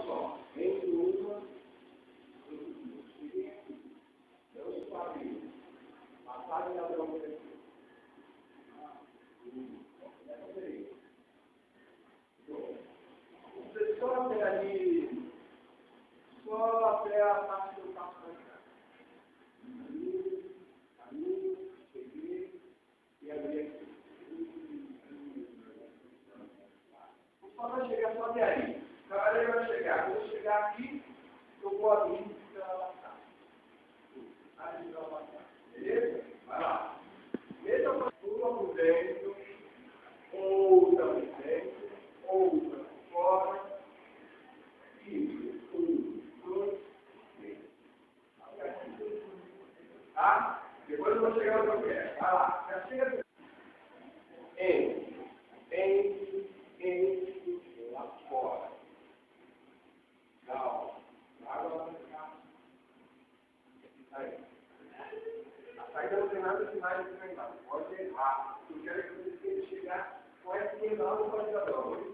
só. Entre uma e duas. Não se faz. Passagem da droga. Você só até ali, só até a parte do passo da casa. Ali, cheguei e abri aqui. Só vai chegar só até aí. O cavaleiro vai chegar. Quando eu chegar aqui, eu vou abrir para ela passar. Aí para ela passar. Beleza? Vai lá. Meta a postura por dentro, outra por dentro, outra por fora. Isso. 1, 2, 3. Tá? Depois eu vou chegar no que eu quero. Vai lá. Já chega. Entre, lá fora. Calma. Água vai ficar. Aí. A saída não tem nada demais de treinar. Pode errar. Eu quero que você chegar com esse final do quadrador.